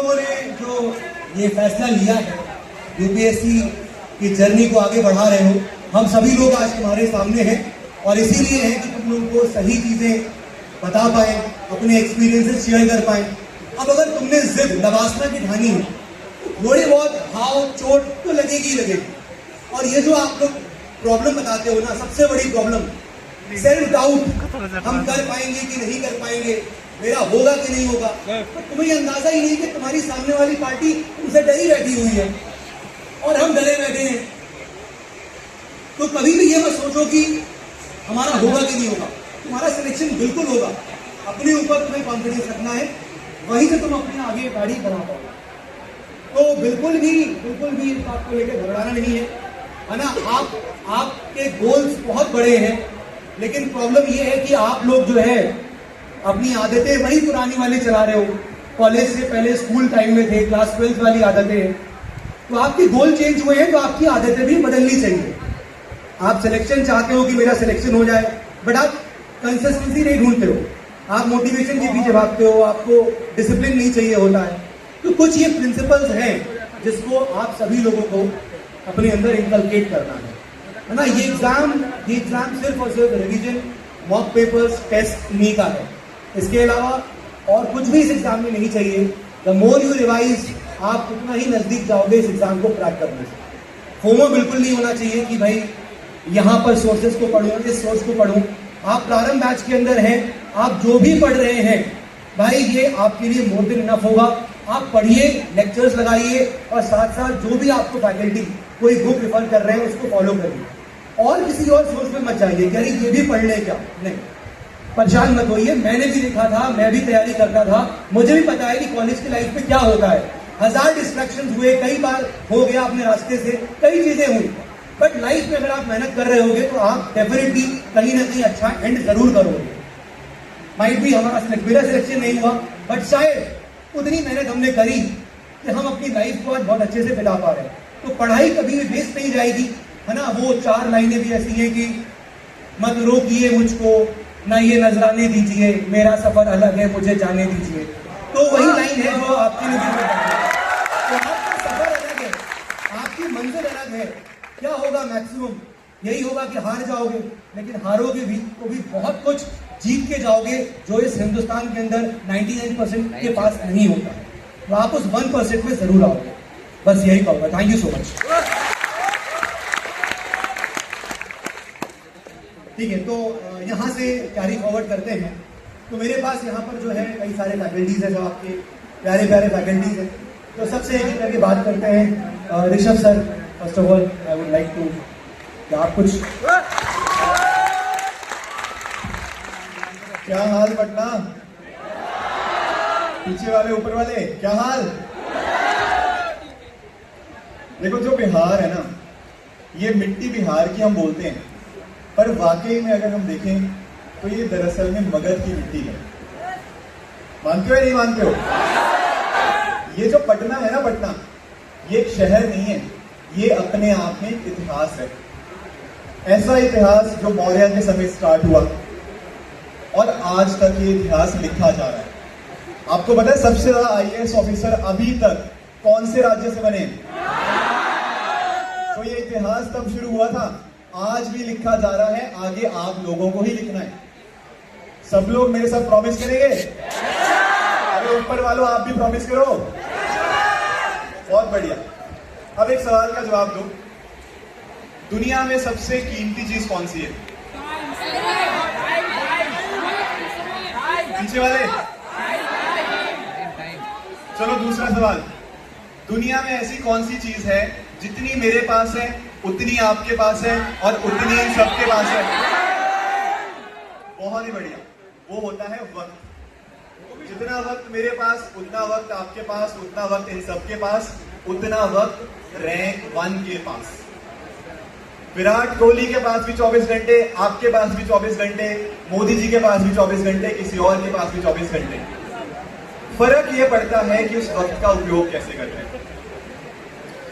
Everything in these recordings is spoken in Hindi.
लोगों ने जो ये फैसला लिया है यूपीएससी की जर्नी को आगे बढ़ा रहे हो, हम सभी लोग आज तुम्हारे सामने हैं और इसीलिए है कि तुम लोगों को सही चीजें बता पाए, अपने एक्सपीरियंसेस शेयर कर पाए। अब अगर तुमने जिद नवासना की ठानी है तो थोड़ी बहुत घाव चोट तो लगेगी ही लगेगी। और ये जो आप लोग प्रॉब्लम बताते हो ना, सबसे बड़ी प्रॉब्लम सेल्फ डाउट, हम कर पाएंगे कि नहीं कर पाएंगे, मेरा होगा कि नहीं होगा। तो तुम्हें अंदाजा ही नहीं कि तुम्हारी सामने वाली पार्टी तुमसे डरी बैठी हुई है और हम डरे बैठे हैं। तो कभी भी ये मत सोचो कि हमारा होगा कि नहीं होगा, तुम्हारा सिलेक्शन बिल्कुल होगा। अपने ऊपर तुम्हें कॉन्फिडेंस रखना है, वहीं से तुम अपने आगे गाड़ी बढ़ा पाओगे। तो बिल्कुल भी इस बात को लेकर घबराना नहीं है ना। आपके गोल्स बहुत बड़े हैं, लेकिन प्रॉब्लम ये है कि आप लोग जो है अपनी आदतें वही पुरानी वाली चला रहे हो। कॉलेज से पहले स्कूल टाइम में थे, क्लास 12 वाली आदतें हैं। तो आपके गोल चेंज हुए हैं तो आपकी आदतें भी बदलनी चाहिए। आप सिलेक्शन चाहते हो कि मेरा सिलेक्शन हो जाए, बट आप कंसिस्टेंसी नहीं ढूंढते हो, आप मोटिवेशन के पीछे भागते हो, आपको डिसिप्लिन नहीं चाहिए होता है। तो कुछ ये प्रिंसिपल्स हैं जिसको आप सभी लोगों को अपने अंदर इनकलकेट करना है ना। ये एग्जाम सिर्फ और सिर्फ रिवीजन, मॉक पेपर्स, टेस्ट नहीं का है। इसके अलावा और कुछ भी इस एग्जाम में नहीं चाहिए। द मोर यू रिवाइज, आप उतना ही नजदीक जाओगे इस एग्जाम को क्रैक करने से। फोमो बिल्कुल नहीं होना चाहिए कि भाई यहाँ पर सोर्सेज को पढ़ूं, इस सोर्स को पढ़ूं। आप प्रारंभ बैच के अंदर हैं, आप जो भी पढ़ रहे हैं भाई ये आपके लिए मोर देन इनफ होगा। आप पढ़िए, लेक्चर्स लगाइए और साथ साथ जो भी आपको फैकल्टी कोई बुक रिफर कर रहे हैं उसको फॉलो करिए और किसी और सोर्स में मत जाइए कि अरे ये भी पढ़ ले क्या, नहीं, परेशान मत होइए। मैंने भी लिखा था, मैं भी तैयारी करता था, मुझे भी पता है कि कॉलेज की लाइफ में क्या होता है। हजार डिस्ट्रैक्शंस हुए, कई बार हो गया अपने रास्ते से, कई चीजें हुई, बट लाइफ में अगर आप मेहनत कर रहे होगे तो आप डेफिनेटली कहीं ना कहीं अच्छा एंड जरूर करोगे। माइट भी मेरा सिलेक्शन नहीं हुआ, बट शायद उतनी मेहनत हमने करी कि हम अपनी लाइफ को आज बहुत अच्छे से बिता पा रहे हैं। तो पढ़ाई कभी भी वेस्ट नहीं जाएगी, है ना। वो 4 लाइनें भी ऐसी हैं कि मत रोकिए मुझको, ना ये नजराने दीजिए, मेरा सफर अलग है, मुझे जाने दीजिए। तो वही लाइन है जो आपके लिए भी तो आपका सफर अलग है, आपकी मंजिल अलग है। क्या होगा मैक्सिमम यही होगा कि हार जाओगे, लेकिन हारोगे भी तो भी बहुत कुछ जीत के जाओगे जो इस हिंदुस्तान के अंदर 99% के पास नहीं होता है। तो आप उस 1% में जरूर आओगे, बस यही कहूंगा। Thank you so much. ठीक है, तो यहाँ से कैरी फॉरवर्ड करते हैं। तो मेरे पास यहाँ पर जो है कई सारे फैकल्टीज है, जो आपके प्यारे प्यारे फैकल्टीज है। तो सबसे एक करके बात करते हैं। Rishabh sir, first of all I would like to, क्या आप कुछ, क्या हाल पटना, पीछे वाले ऊपर वाले, क्या हाल। देखो जो बिहार है ना, ये मिट्टी बिहार की हम बोलते हैं, पर वाकई में अगर हम देखें तो ये दरअसल में मगध की मिट्टी है। मानते हो या नहीं मानते हो? ये जो पटना है ना, पटना ये एक शहर नहीं है, ये अपने आप में इतिहास है। ऐसा इतिहास जो मौर्य के समय स्टार्ट हुआ और आज तक ये इतिहास लिखा जा रहा है। आपको पता है सबसे ज्यादा आईएएस ऑफिसर अभी तक कौन से राज्य से बने? तो ये इतिहास तब शुरू हुआ था, आज भी लिखा जा रहा है, आगे आप लोगों को ही लिखना है। सब लोग मेरे साथ प्रॉमिस करेंगे? अरे ऊपर वालों आप भी प्रॉमिस करो। बहुत बढ़िया। अब एक सवाल का जवाब दो, दुनिया में सबसे कीमती चीज कौन सी है? पीछे वाले। चलो दूसरा सवाल, दुनिया में ऐसी कौन सी चीज है जितनी मेरे पास है उतनी आपके पास है और उतनी इन सबके पास है? बहुत ही बढ़िया, वो होता है वक्त। जितना वक्त मेरे पास उतना वक्त आपके पास, उतना वक्त इन सबके पास, उतना वक्त रैंक 1 के पास। विराट कोहली के पास भी 24 घंटे, आपके पास भी 24 घंटे, मोदी जी के पास भी 24 घंटे, किसी और के पास भी 24 घंटे। फर्क ये पड़ता है कि उस वक्त का उपयोग कैसे करते हैं।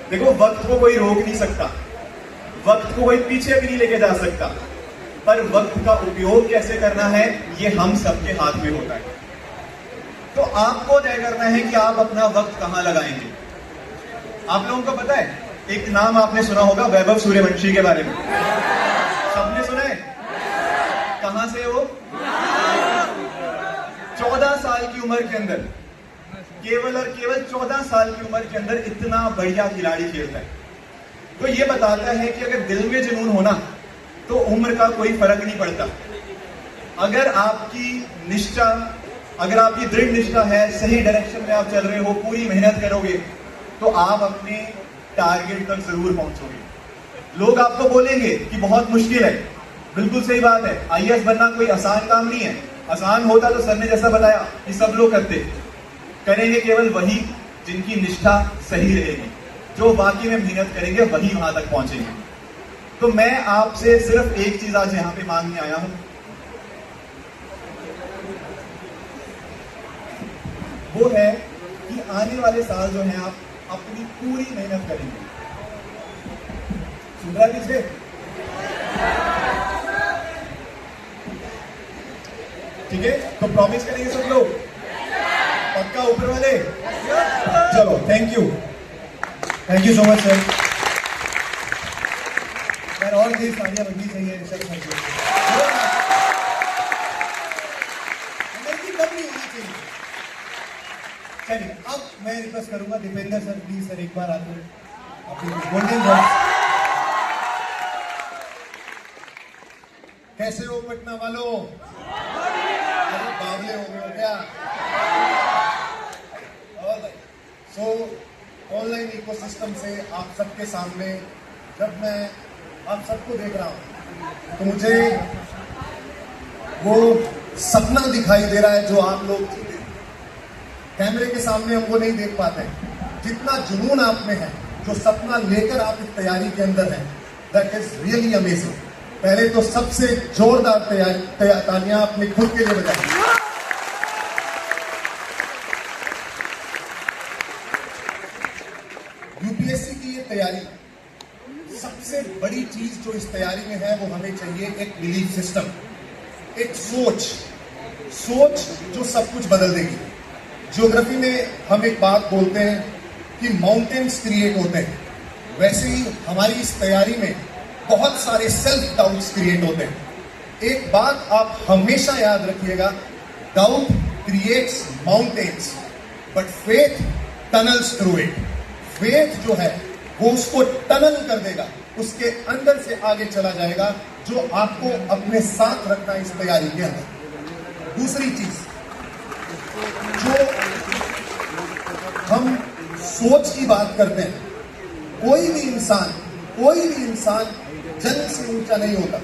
देखो वक्त को कोई रोक नहीं सकता, वक्त को कोई पीछे भी नहीं लेके जा सकता, पर वक्त का उपयोग कैसे करना है ये हम सबके हाथ में होता है। तो आपको तय करना है कि आप अपना वक्त कहां लगाएंगे। आप लोगों को पता है, एक नाम आपने सुना होगा वैभव सूर्यवंशी के बारे में, सबने सुना है? कहां से वो? 14 साल की उम्र के अंदर, केवल और केवल 14 साल की उम्र के अंदर इतना बढ़िया खिलाड़ी खेलता है। तो ये बताता है कि अगर दिल में जुनून होना तो उम्र का कोई फर्क नहीं पड़ता। अगर आपकी निष्ठा, अगर आपकी दृढ़ निष्ठा है, सही डायरेक्शन में आप चल रहे हो, पूरी मेहनत करोगे तो आप अपने टारगेट तक जरूर पहुंचोगे। लोग आपको बोलेंगे कि बहुत मुश्किल है, बिल्कुल सही बात है। आईएएस बनना कोई आसान काम नहीं है। आसान होता तो सर ने जैसा बताया कि सब लोग करते। करेंगे केवल वही जिनकी निष्ठा सही रहेगी, जो वाकई में मेहनत करेंगे वही वहां तक पहुंचेंगे। तो मैं आपसे सिर्फ एक चीज आज यहां पे मांगने आया हूं, वो है कि आने वाले साल जो है आप अपनी पूरी मेहनत करेंगे। सुन रहा है किसे? ठीक है, तो प्रॉमिस करेंगे सब लोग? पक्का ऊपर वाले? चलो, thank you so much sir. यार और भी तालियां बननी चाहिए ऋषभ सर को। एनर्जी कम नहीं होनी चाहिए। चलिए, अब मैं रिक्वेस्ट करूंगा दीपेंद्र सर, प्लीज सर एक बार आते अपनी गोल्डन वर्ड्स। कैसे हो पटना वालों? अरे बावले हो गए हो क्या? सो ऑनलाइन इकोसिस्टम से आप सबके सामने जब मैं आप सबको देख रहा हूं तो मुझे वो सपना दिखाई दे रहा है जो आप लोग कैमरे के सामने हम वो नहीं देख पाते। जितना जुनून आप में है, जो सपना लेकर आप इस तैयारी के अंदर हैं, दैट इज रियली अमेजिंग। पहले तो सबसे जोरदार तालियां अपने खुद के लिए बजाइए। यूपीएससी की ये तैयारी, सबसे बड़ी चीज जो इस तैयारी में है वो हमें चाहिए एक बिलीफ सिस्टम, एक सोच जो सब कुछ बदल देगी। ज्योग्राफी में हम एक बात बोलते हैं कि माउंटेन्स क्रिएट होते हैं, वैसे ही हमारी इस तैयारी में बहुत सारे सेल्फ डाउट्स क्रिएट होते हैं। एक बात आप हमेशा याद रखिएगा, doubt creates mountains but faith tunnels through it. Faith जो है वो उसको टनल कर देगा, उसके अंदर से आगे चला जाएगा, जो आपको अपने साथ रखना इस तैयारी के अंदर। दूसरी चीज, जो हम सोच की बात करते हैं, कोई भी इंसान जन्म से ऊंचा नहीं होता,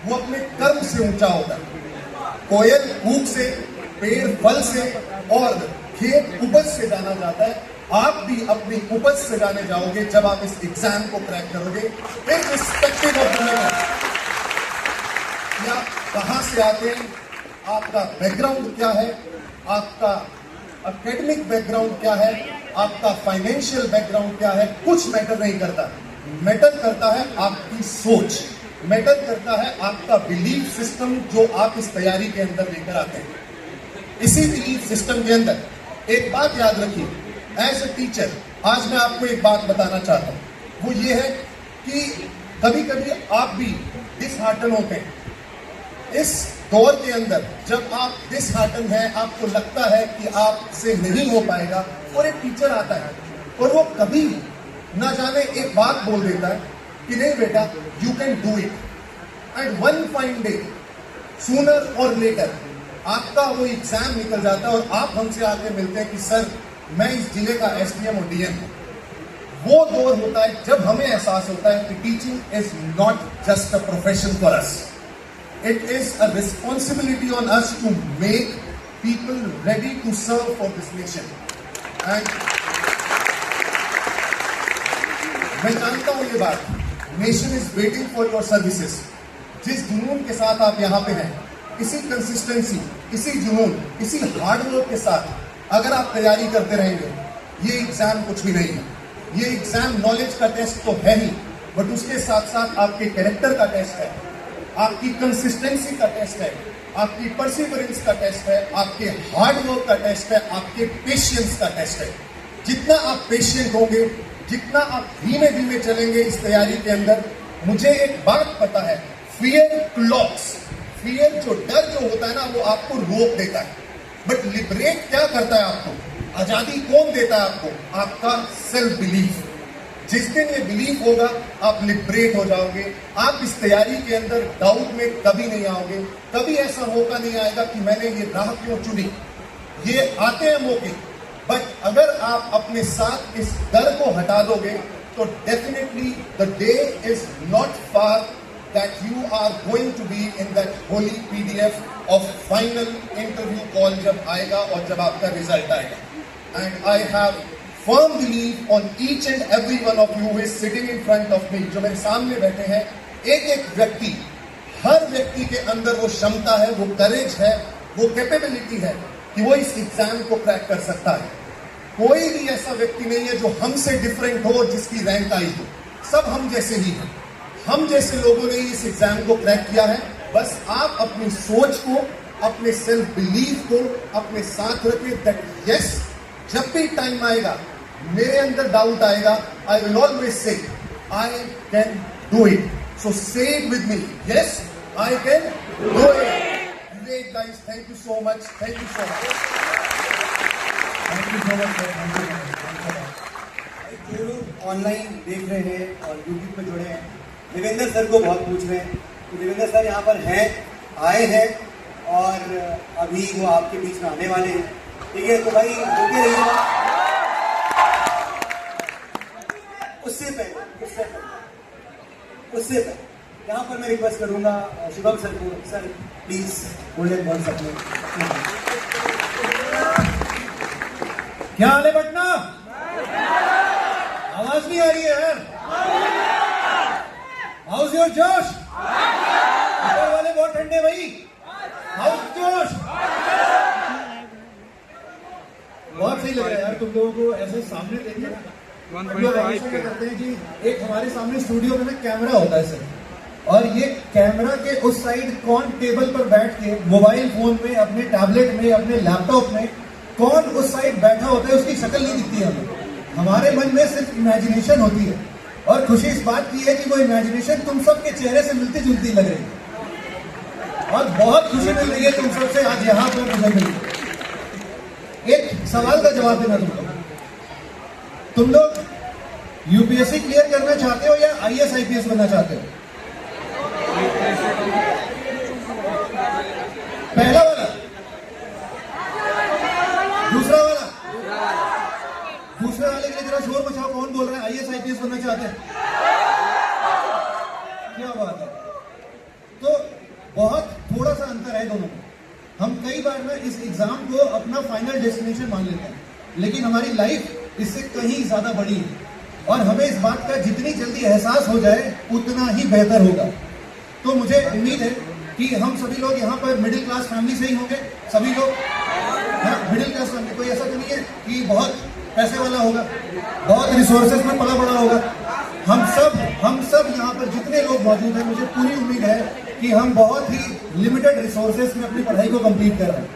वो अपने कर्म से ऊंचा होता है। कोयल कूक से, पेड़ फल से और खेत उपज से जाना जाता है। आप भी अपनी उपज से जाने जाओगे जब आप इस एग्जाम को क्रैक करोगे। इर्रिस्पेक्टिव ऑफ कि आप कहां से आते हैं, आपका बैकग्राउंड क्या है, आपका एकेडमिक बैकग्राउंड क्या है, आपका फाइनेंशियल बैकग्राउंड क्या है, कुछ मैटर नहीं करता। मैटर करता है आपकी सोच, मैटर करता है आपका बिलीफ सिस्टम जो आप इस तैयारी के अंदर लेकर आते हैं। इसी बिलीफ सिस्टम के अंदर एक बात याद रखिए, एज ए टीचर आज मैं आपको एक बात बताना चाहता हूं, वो ये है कि कभी कभी आप भी डिसहार्टन होते हैं। इस दौर के अंदर जब आप डिसहार्टन हैं, आपको लगता है कि आपसे नहीं हो पाएगा, और एक टीचर आता है और वो कभी ना जाने एक बात बोल देता है कि नहीं बेटा, you can do it. And one fine day, sooner और लेटर, आपका वो एग्जाम निकल जाता है और आप हमसे आके मिलते हैं कि सर मैं इस जिले का एसडीएम और डीएम हूं। वो दौर होता है जब हमें एहसास होता है कि teaching is not just a profession for us, it is a responsibility on us to make people ready to serve for this nation. And मैं जानता हूं ये बात, nation is waiting for your services. जिस जुनून के साथ आप यहाँ पे हैं, इसी कंसिस्टेंसी, इसी जुनून, इसी हार्डवर्क के साथ अगर आप तैयारी करते रहेंगे, ये एग्जाम कुछ भी नहीं है। ये एग्जाम नॉलेज का टेस्ट तो है ही, बट उसके साथ साथ आपके कैरेक्टर का टेस्ट है। आपकी कंसिस्टेंसी का टेस्ट है, आपकी परसिवरेंस का टेस्ट है, आपके हार्ड वर्क का टेस्ट है, आपके पेशेंस का टेस्ट है। जितना आप पेशेंट होंगे, जितना आप धीमे धीमे चलेंगे इस तैयारी के अंदर, मुझे एक बात पता है, फियर क्लॉक्स, फियर जो डर जो होता है ना, वो आपको रोक देता है, बट लिबरेट क्या करता है आपको? आजादी कौन देता है आपको? आपका सेल्फ बिलीफ। जिस दिन ये बिलीफ होगा, आप लिबरेट हो जाओगे। आप इस तैयारी के अंदर डाउट में कभी नहीं आओगे, कभी ऐसा मौका नहीं आएगा कि मैंने ये राह क्यों चुनी। ये आते हैं मौके, बट अगर आप अपने साथ इस डर को हटा दोगे तो definitely the day is not far that you are going to be in that holy PDF of final interview call जब आएगा और जब आपका रिजल्ट आएगा। And I have firm belief on each and every one of you who is sitting in front of me, जो मेरे सामने बैठे हैं, एक एक व्यक्ति, हर व्यक्ति के अंदर वो क्षमता है, वो करेज है, वो कैपेबिलिटी है कि वो इस एग्जाम को क्रैक कर सकता है। कोई भी ऐसा व्यक्ति नहीं है जो हमसे डिफरेंट हो, जिसकी रैंक आई हो। सब हम जैसे ही हैं। हम जैसे लोगों ने इस एग्जाम को क्रैक किया है। बस आप अपनी सोच को, अपने सेल्फ बिलीफ को अपने साथ रखिए दैट यस, जब भी टाइम आएगा, मेरे अंदर डाउट आएगा, आई will always say I can do it. So say it with me, yes I can do it. Great guys, thank you so much, thank you so much, thank you so much. जो लोग ऑनलाइन देख रहे हैं और यूट्यूब पे जुड़े हैं, देवेंद्र सर को बहुत पूछ रहे हैं कि देवेंद्र सर यहाँ पर हैं, आए हैं और अभी वो आपके बीच में आने वाले हैं, ठीक है? तो भाई रुके रहिएगा। उससे पहले यहाँ पर मैं रिक्वेस्ट करूंगा शुभम सर को, सर प्लीज गोल्डन बॉल सकते। क्या हाल है पटना? आवाज नहीं आ रही है यार। हाउस योर जोश? ऊपर वाले बहुत ठंडे भाई। हाउस जोश? बहुत सही लग रहा है यार तुम लोगों को ऐसे सामने देखना। करते हैं कि एक हमारे सामने स्टूडियो में ना कैमरा होता है सर, और ये कैमरा के उस साइड कौन टेबल पर बैठ के मोबाइल फोन में, अपने टैबलेट में, अपने लैपटॉप में कौन उस साइड बैठा होता है, उसकी शक्ल नहीं दिखती है हमें। हमारे मन में सिर्फ इमेजिनेशन होती है, और खुशी इस बात की है कि वो इमेजिनेशन तुम सबके चेहरे से मिलती जुलती लग रही है, और बहुत खुशी मिल रही है तुम सबसे आज यहाँ पर मुझे मिली। एक सवाल का जवाब देना तुम लोग यूपीएससी क्लियर करना चाहते हो या आईएएस आईपीएस बनना चाहते हो? पहला वाला, दूसरा वाला, दूसरे वाले के लिए जरा शोर मचाओ। कौन बोल रहा है आईएएस आईपीएस बनना चाहते हैं? क्या बात है। तो बहुत थोड़ा सा अंतर है दोनों में। हम कई बार ना इस एग्जाम को अपना फाइनल डेस्टिनेशन मान लेते हैं, लेकिन हमारी लाइफ इससे कहीं ज्यादा बड़ी है, और हमें इस बात का जितनी जल्दी एहसास हो जाए उतना ही बेहतर होगा। तो मुझे उम्मीद है कि हम सभी लोग यहाँ पर मिडिल क्लास फैमिली से ही होंगे। सभी लोग मिडिल क्लास फैमिली, कोई ऐसा तो नहीं है कि बहुत पैसे वाला होगा, बहुत रिसोर्सेज में पला बड़ा होगा। हम सब यहाँ पर जितने लोग मौजूद हैं, मुझे पूरी उम्मीद है कि हम बहुत ही लिमिटेड रिसोर्सेज में अपनी पढ़ाई को कंप्लीट कर रहे हैं।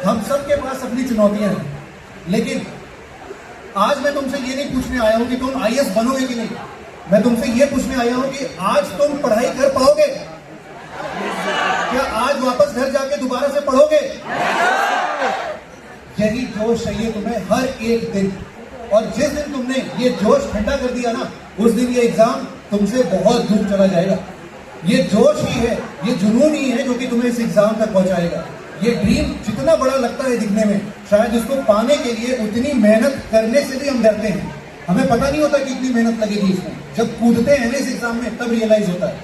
हम सब के पास अपनी चुनौतियां हैं, लेकिन आज मैं तुमसे ये नहीं पूछने आया हूं कि तुम आईएएस बनोगे कि नहीं। मैं तुमसे ये पूछने आया हूं कि आज तुम पढ़ाई कर पाओगे? क्या आज वापस घर जाके दोबारा से पढ़ोगे? यही जोश चाहिए तुम्हें हर एक दिन, और जिस दिन तुमने ये जोश ठंडा कर दिया ना, उस दिन ये एग्जाम तुमसे बहुत दूर चला जाएगा। ये जोश ही है, ये जुनून ही है जो कि तुम्हें इस एग्जाम तक पहुंचाएगा। ये ड्रीम जितना बड़ा लगता है दिखने में, शायद उसको पाने के लिए उतनी मेहनत करने से भी हम डरते हैं। हमें पता नहीं होता कि इतनी मेहनत लगेगी इसमें। जब कूदते हैं ना इस एग्जाम में, तब रियलाइज होता है।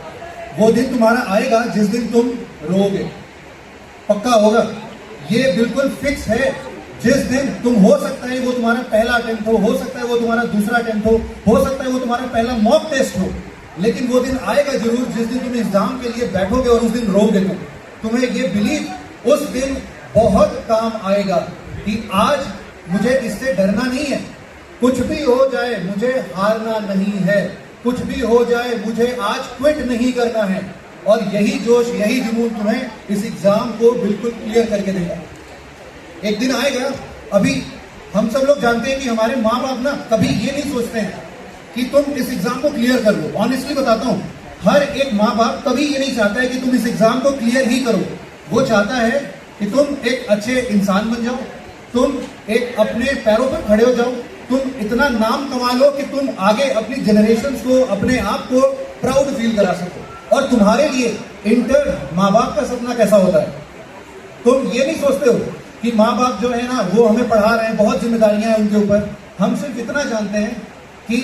वो दिन तुम्हारा आएगा जिस दिन तुम रोओगे, पक्का होगा, ये बिल्कुल फिक्स है। जिस दिन तुम, हो सकता है वो तुम्हारा पहला अटेम्प्ट हो सकता है वो तुम्हारा दूसरा अटेम्प्ट हो सकता है वो तुम्हारा पहला मॉक टेस्ट हो, लेकिन वो दिन आएगा जरूर जिस दिन तुम एग्जाम के लिए बैठोगे और उस दिन रोओगे। तुम्हें ये बिलीव उस दिन बहुत काम आएगा कि आज मुझे इससे डरना नहीं है, कुछ भी हो जाए मुझे हारना नहीं है, कुछ भी हो जाए मुझे आज क्विट नहीं करना है, और यही जोश, यही जुनून तुम्हें इस एग्जाम को बिल्कुल क्लियर करके देगा। एक दिन आएगा, अभी हम सब लोग जानते हैं कि हमारे माँ बाप ना कभी ये नहीं सोचते हैं कि तुम इस एग्जाम को क्लियर कर लो। ऑनेस्टली बताता हूँ, हर एक माँ बाप कभी ये नहीं चाहता है कि तुम इस एग्जाम को क्लियर ही करो। वो चाहता है कि तुम एक अच्छे इंसान बन जाओ, तुम एक अपने पैरों पर खड़े हो जाओ, तुम इतना नाम कमा लो कि तुम आगे अपनी जनरेशन को, अपने आप को प्राउड फील करा सको। और तुम्हारे लिए इंटर माँ बाप का सपना कैसा होता है? तुम ये नहीं सोचते हो कि माँ बाप जो है ना वो हमें पढ़ा रहे हैं, बहुत जिम्मेदारियां हैं उनके ऊपर। हम सिर्फ इतना जानते हैं कि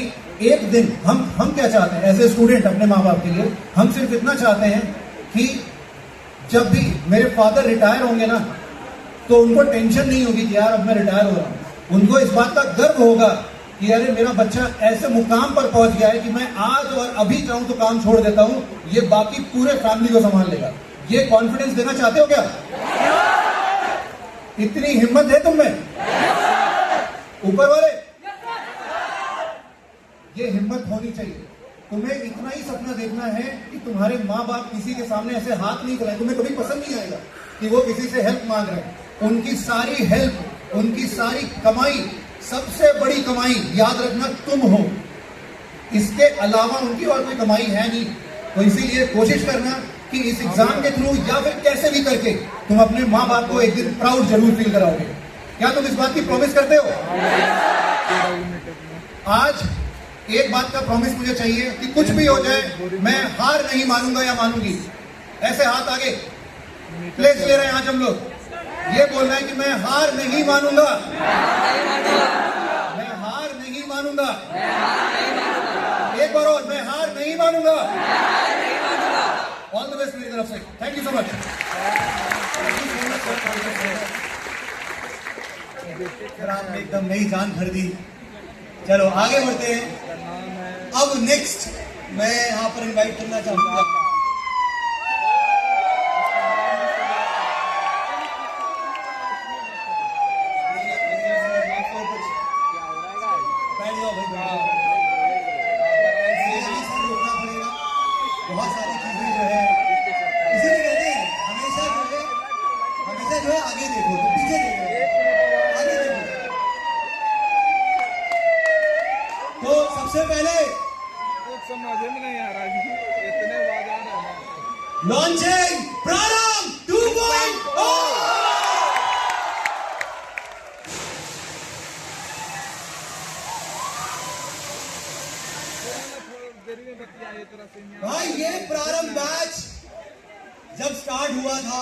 एक दिन हम क्या चाहते हैं एज ए स्टूडेंट अपने माँ बाप के लिए, हम सिर्फ इतना चाहते हैं कि जब भी मेरे फादर रिटायर होंगे ना तो उनको टेंशन नहीं होगी कि यार अब मैं रिटायर हो रहा हूँ। उनको इस बात का गर्व होगा कि अरे मेरा बच्चा ऐसे मुकाम पर पहुंच गया है कि मैं आज और अभी चाहूं तो काम छोड़ देता हूं, ये बाकी पूरे फैमिली को संभाल लेगा। ये कॉन्फिडेंस देना चाहते हो क्या? इतनी हिम्मत है तुम में? ऊपर वाले, ये हिम्मत होनी चाहिए। तुम्हें इतना ही सपना देखना है कि तुम्हारे माँ बाप किसी के सामने ऐसे हाथ नहीं चलाएं। तुम्हें कभी पसंद नहीं आएगा कि वो किसी से हेल्प मांग रहे हैं। उनकी सारी हेल्प, उनकी सारी कमाई, सबसे बड़ी कमाई याद रखना तुम हो। इसके अलावा उनकी और कोई कमाई है नहीं। तो इसीलिए कोशिश करना कि इस एग्जाम के थ्रू या फिर कैसे भी करके तुम अपने माँ बाप को एक दिन प्राउड जरूर फील कराओगे। क्या तुम इस बात की प्रॉमिस करते हो? आज एक बात का प्रॉमिस मुझे चाहिए कि कुछ भी हो जाए मैं हार नहीं मानूंगा या मानूंगी। ऐसे हाथ आगे प्लेस ले रहे हैं आज हम लोग। ये बोल रहे हैं कि मैं हार नहीं मानूंगा, मैं हार नहीं मानूंगा। एक बार और, मैं हार नहीं मानूंगा। ऑल द बेस्ट मेरी तरफ से। Thank you so much. Sir आपने एकदम नई जान भर दी। चलो आगे बढ़ते हैं। अब नेक्स्ट मैं यहाँ पर इनवाइट करना चाहूंगा बहुत सारी चीजें जो है इसीलिए कहते हैं हमेशा जो है आगे देखो, तो पीछे देखो, आगे देखो। तो सबसे पहले समझ में नहीं आ रहा है, इतने बाजार है। लॉन्चिंग प्रारंभ 2.0। भाई ये प्रारंभ बैच जब स्टार्ट हुआ था,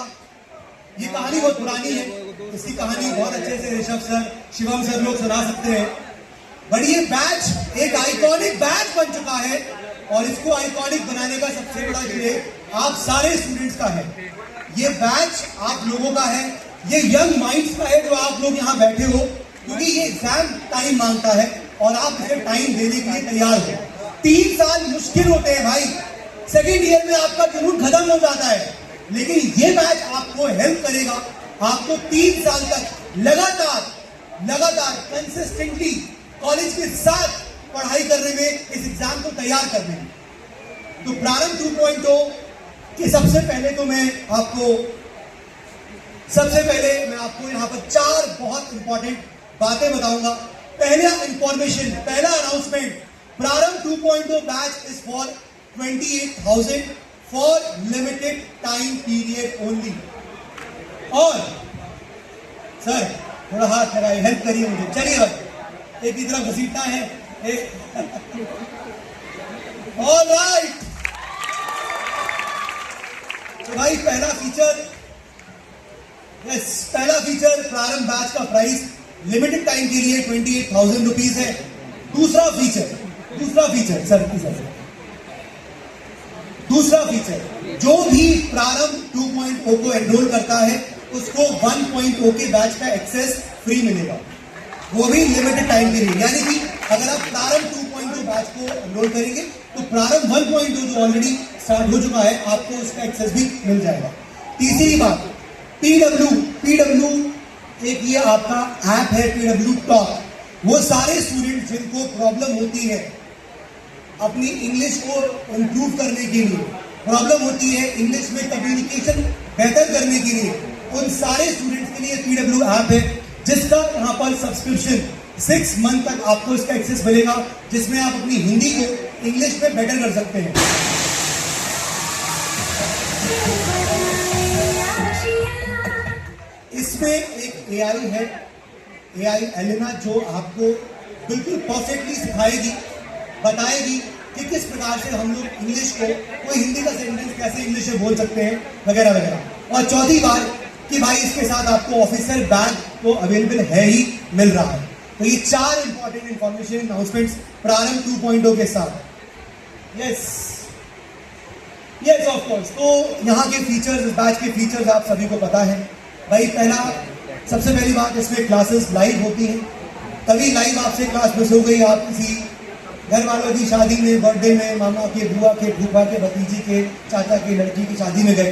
ये कहानी बहुत पुरानी है। इसकी कहानी बहुत अच्छे से ऋषभ सर, शिवम सर लोग सुना सकते हैं। बट ये बैच एक आइकॉनिक बैच बन चुका है और इसको आइकॉनिक बनाने का सबसे बड़ा श्रेय आप सारे स्टूडेंट्स का है। ये बैच आप लोगों का है, ये यंग माइंड्स का है जो आप लोग यहाँ बैठे हो, क्योंकि ये एग्जाम टाइम मांगता है और आप इसे टाइम देने के लिए तैयार हो। 3 साल मुश्किल होते हैं भाई। सेकेंड ईयर में आपका जुनून खत्म हो जाता है, लेकिन ये बैच आपको हेल्प करेगा। आपको 3 साल तक लगातार कंसिस्टेंटली कॉलेज के साथ पढ़ाई करने में, इस एग्जाम को तैयार करने में। तो प्रारंभ 2.0 के सबसे पहले मैं आपको यहाँ पर 4 बहुत इंपॉर्टेंट बातें बताऊंगा। पहला इंफॉर्मेशन, पहला अनाउंसमेंट, प्रारंभ 2.0 batch is for 28,000 for limited time period only. और सर थोड़ा हाथ लगाइए, हेल्प करिए मुझे। चलिए भाई, एक की तरफ घसीटना है, ऑल राइट। तो भाई पहला फीचर प्रारंभ बैच का प्राइस लिमिटेड टाइम के लिए 28,000 रुपीज है। दूसरा फीचर सर, दूसरा फीचर, जो भी प्रारंभ 2.0 को एनरोल करता है उसको 1.0 के बैच का एक्सेस फ्री मिलेगा, वो भी लिमिटेड टाइम के लिए। यानी कि अगर आप प्रारंभ 2.0 बैच को एनरोल करेंगे तो प्रारंभ 1.0 जो ऑलरेडी स्टार्ट हो चुका है, आपको उसका एक्सेस भी मिल जाएगा। तीसरी बात, पीडब्ल्यू एक ये आपका ऐप है, पीडब्ल्यू टॉक। वो सारे स्टूडेंट जिनको प्रॉब्लम होती है अपनी इंग्लिश को इम्प्रूव करने के लिए, प्रॉब्लम होती है इंग्लिश में कम्युनिकेशन बेहतर करने के लिए, उन सारे स्टूडेंट्स के लिए PW ऐप है, जिसका यहाँ पर सब्सक्रिप्शन 6 मंथ तक आपको इसका एक्सेस मिलेगा, जिसमें आप अपनी हिंदी को इंग्लिश में बेटर कर सकते हैं। इसमें एक AI है, AI एलेना, जो आपको बिल्कुल परफेक्टली सिखाएगी, बताएगी कि किस प्रकार से हम लोग इंग्लिश को, कोई हिंदी का सेंटेंस कैसे इंग्लिश में बोल सकते हैं, वगैरह वगैरह। और चौथी बात कि भाई इसके साथ आपको ऑफिशियल बैग तो अवेलेबल है ही, मिल रहा है। तो ये 4 इंपॉर्टेंट इंफॉर्मेशन अनाउंसमेंट्स प्रारंभ 2.0 के साथ। Yes of course. तो यहाँ के फीचर्स, इस बैच के फीचर्स आप सभी को पता है भाई। सबसे पहली बात, इसमें क्लासेस लाइव होती हैं। कभी लाइव आपसे क्लास मिस हो गई, आप किसी घर वालों की शादी में, बर्थडे में, मामा के, बुआ के, फूफा के, भतीजी के, चाचा के लड़की की शादी में गए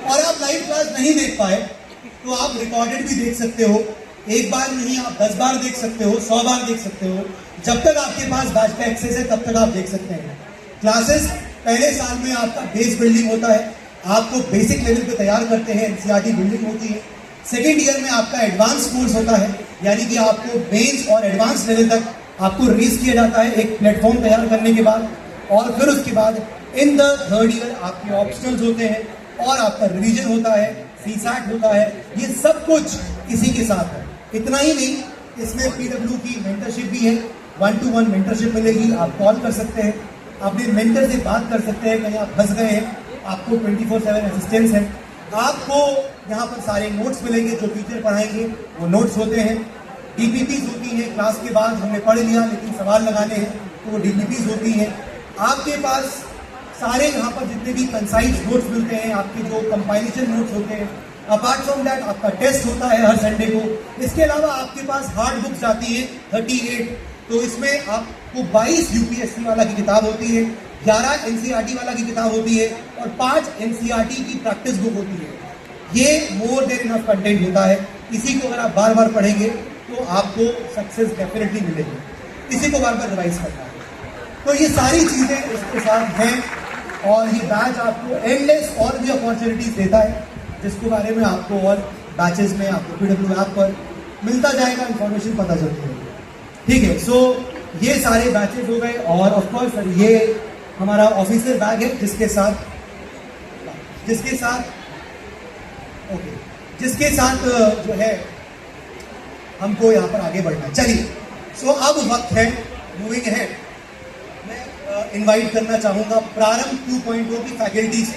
और आप लाइव क्लास नहीं देख पाए, तो आप रिकॉर्डेड भी देख सकते हो। एक बार नहीं, आप 10 बार देख सकते हो, 100 बार देख सकते हो। जब तक आपके पास बैच का एक्सेस है तब तक आप देख सकते हैं। क्लासेस पहले साल में आपका बेस बिल्डिंग होता है, आपको बेसिक लेवल पे तैयार करते हैं, NCERT बिल्डिंग होती है। सेकेंड ईयर में आपका एडवांस कोर्स होता है, यानी कि आपको मेंस और एडवांस लेवल तक आपको रेस किया जाता है एक प्लेटफॉर्म तैयार करने के बाद। और फिर उसके बाद इन द थर्ड ईयर आपके ऑप्शनल्स होते हैं और आपका रिवीजन होता है, CSAT होता है। ये सब कुछ इसी के साथ है। इतना ही नहीं, इसमें PW की मेंटरशिप भी है, 1-to-1 मेंटरशिप मिलेगी। आप कॉल कर सकते हैं, अपने मेंटर से बात कर सकते हैं, कहीं आप फंस गए हैं, आपको 24/7 असिस्टेंस है। आपको यहाँ पर सारे नोट्स मिलेंगे, जो टीचर पढ़ाएंगे वो नोट्स होते हैं। DPPs होती हैं, क्लास के बाद हमने पढ़ लिया लेकिन सवाल लगाने हैं तो वो DPPs होती हैं। आपके पास सारे यहाँ पर जितने भी कंसाइज नोट्स मिलते हैं, आपके जो कंपाइलेशन नोट्स होते हैं। अपार्ट फ्रॉम दैट आपका टेस्ट होता है हर संडे को। इसके अलावा आपके पास हार्ड बुक्स आती है 38, तो इसमें आपको 22 UPSC वाला की किताब होती है, 11 NCERT वाला की किताब होती है और 5 NCERT की प्रैक्टिस बुक होती है। ये मोर देन इनफ कंटेंट होता है। इसी को अगर आप बार बार पढ़ेंगे तो आपको सक्सेस डेफिनेटली मिलेगी। इसी को बार बार रिवाइज करना है। तो ये सारी चीजें इसके साथ हैं और ये बैच आपको एंडलेस और भी अपॉर्चुनिटीज देता है, जिसके बारे में आपको और बैचेस में आपको PW ऐप पर मिलता जाएगा, इंफॉर्मेशन पता चलती है। ठीक है, सो ये सारे बैचेस हो गए। और ऑफ कोर्स ये हमारा ऑफिशियल बैग है, जिसके साथ जो है हमको यहाँ पर आगे बढ़ना है। चलिए, सो अब वक्त है मूविंग है। मैं इनवाइट करना चाहूंगा प्रारंभ 2.0 की फैकल्टीज।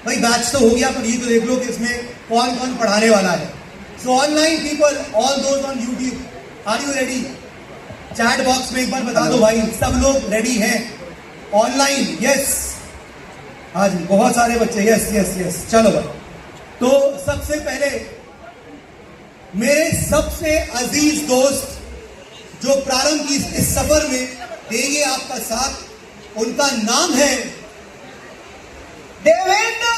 भाई बैच तो हो गया, पर ये तो देख लो कि इसमें कौन कौन पढ़ाने वाला है। So online people, all those on YouTube, are you ready? Chat box में एक बार बता दो भाई, सब लोग रेडी हैं ऑनलाइन? यस, हाँ जी, बहुत सारे बच्चे, यस यस यस। चलो भाई, तो सबसे पहले मेरे सबसे अजीज दोस्त जो प्रारंभ की इस सफर में देंगे आपका साथ, उनका नाम है देवेंद्र।